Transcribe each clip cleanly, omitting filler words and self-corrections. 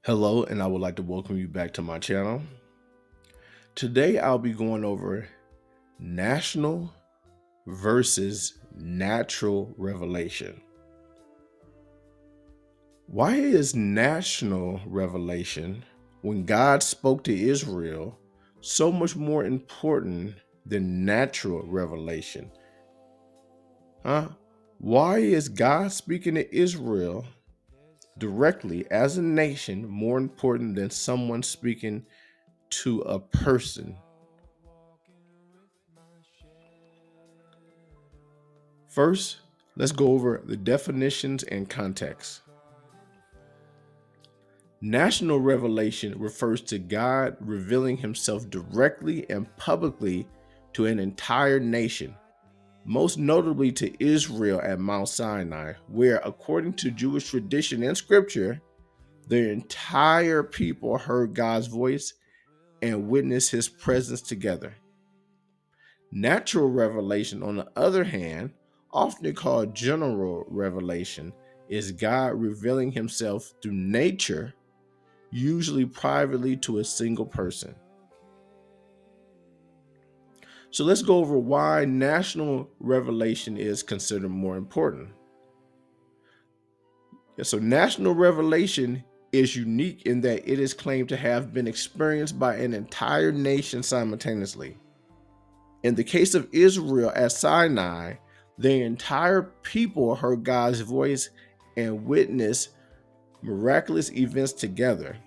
Hello, and I would like to welcome you back to my channel. Today, I'll be going over national versus natural revelation. Why is national revelation, when God spoke to Israel, so much more important than natural revelation? Huh? Why is God speaking to Israel directly as a nation more important than someone speaking to a person? First, let's go over the definitions and context. National revelation refers to God revealing himself directly and publicly to an entire nation, most notably to Israel at Mount Sinai, where, according to Jewish tradition and scripture, the entire people heard God's voice and witnessed his presence together. Natural revelation, on the other hand, often called general revelation, is God revealing himself through nature, usually privately to a single person. So let's go over why national revelation is considered more important. So national revelation is unique in that it is claimed to have been experienced by an entire nation simultaneously. In the case of Israel at Sinai, the entire people heard God's voice and witnessed miraculous events together,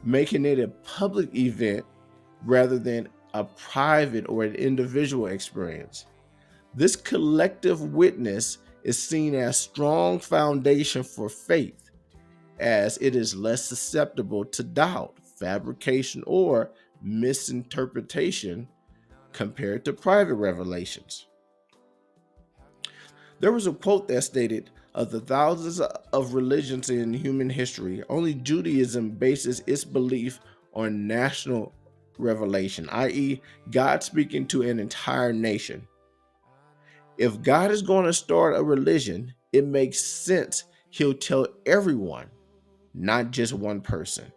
making it a public event rather than a private or an individual experience. This collective witness is seen as strong foundation for faith, as it is less susceptible to doubt, fabrication, or misinterpretation compared to private revelations. There was a quote that stated, of the thousands of religions in human history, only Judaism bases its belief on national revelation, i.e., God speaking to an entire nation. If God is going to start a religion, it makes sense he'll tell everyone, not just one person.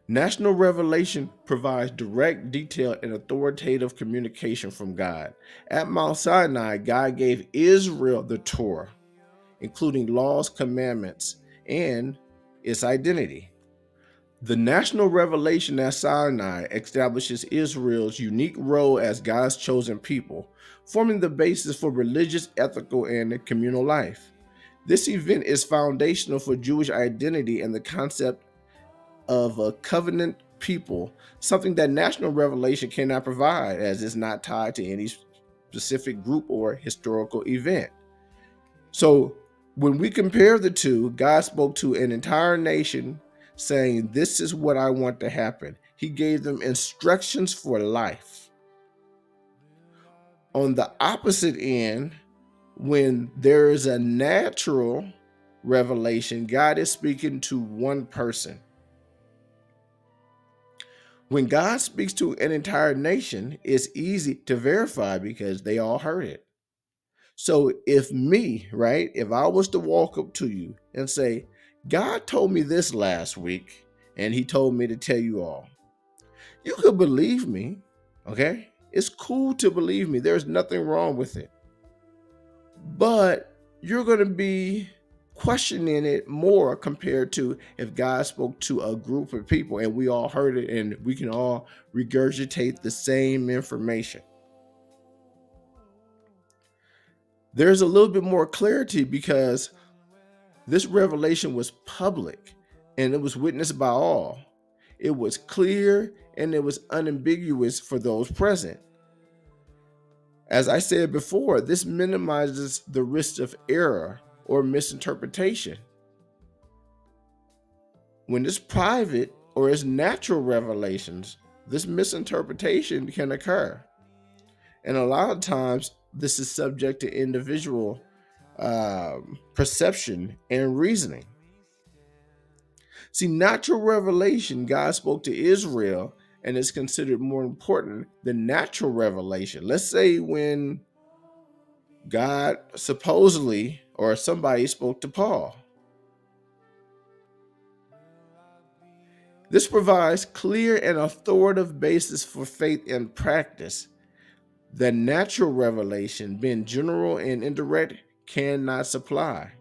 National revelation provides direct, detailed, and authoritative communication from God. At Mount Sinai, God gave Israel the Torah, including laws, commandments, and its identity. The national revelation at Sinai establishes Israel's unique role as God's chosen people, forming the basis for religious, ethical, and communal life. This event is foundational for Jewish identity and the concept of a covenant people, something that national revelation cannot provide, as it's not tied to any specific group or historical event. So when we compare the two, God spoke to an entire nation saying, this is what I want to happen. He gave them instructions for life. On the opposite end, when there is a natural revelation, God is speaking to one person. When God speaks to an entire nation, it's easy to verify because they all heard it. So if I was to walk up to you and say, God told me this last week, and he told me to tell you all, you could believe me, okay? It's cool to believe me. There's nothing wrong with it. But you're going to be questioning it more compared to if God spoke to a group of people and we all heard it and we can all regurgitate the same information. There's a little bit more clarity because this revelation was public and it was witnessed by all. It was clear and it was unambiguous for those present. As I said before, this minimizes the risk of error or misinterpretation. When it's private or it's natural revelations, this misinterpretation can occur. And a lot of times, this is subject to individual perception and reasoning. See, natural revelation, God spoke to Israel and is considered more important than natural revelation. Let's say when God supposedly or somebody spoke to Paul. This provides clear and authoritative basis for faith and practice that natural revelation, being general and indirect, cannot supply.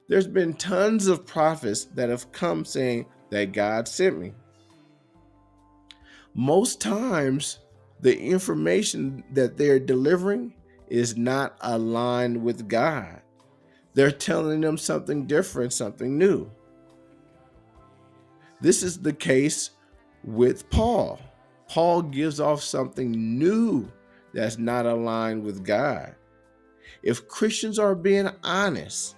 There's been tons of prophets that have come saying that God sent me. Most times, the information that they're delivering is not aligned with God. They're telling them something different, something new. This is the case with Paul. Paul gives off something new that's not aligned with God. If Christians are being honest,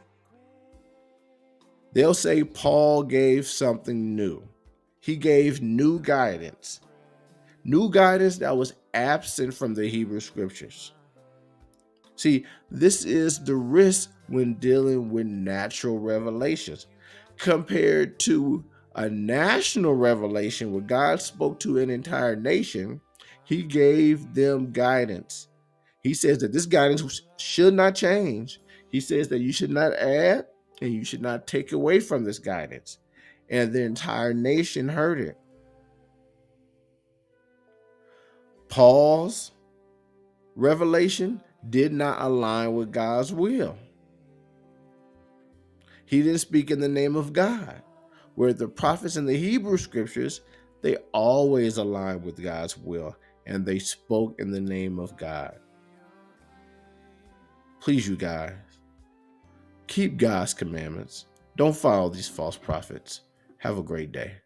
they'll say Paul gave something new. He gave new guidance that was absent from the Hebrew scriptures. See, this is the risk when dealing with natural revelations compared to a national revelation where God spoke to an entire nation. He gave them guidance. He says that this guidance should not change. He says that you should not add and you should not take away from this guidance. And the entire nation heard it. Paul's revelation did not align with God's will. He didn't speak in the name of God. Where the prophets in the Hebrew scriptures, they always aligned with God's will and they spoke in the name of God. Please, you guys, keep God's commandments. Don't follow these false prophets. Have a great day.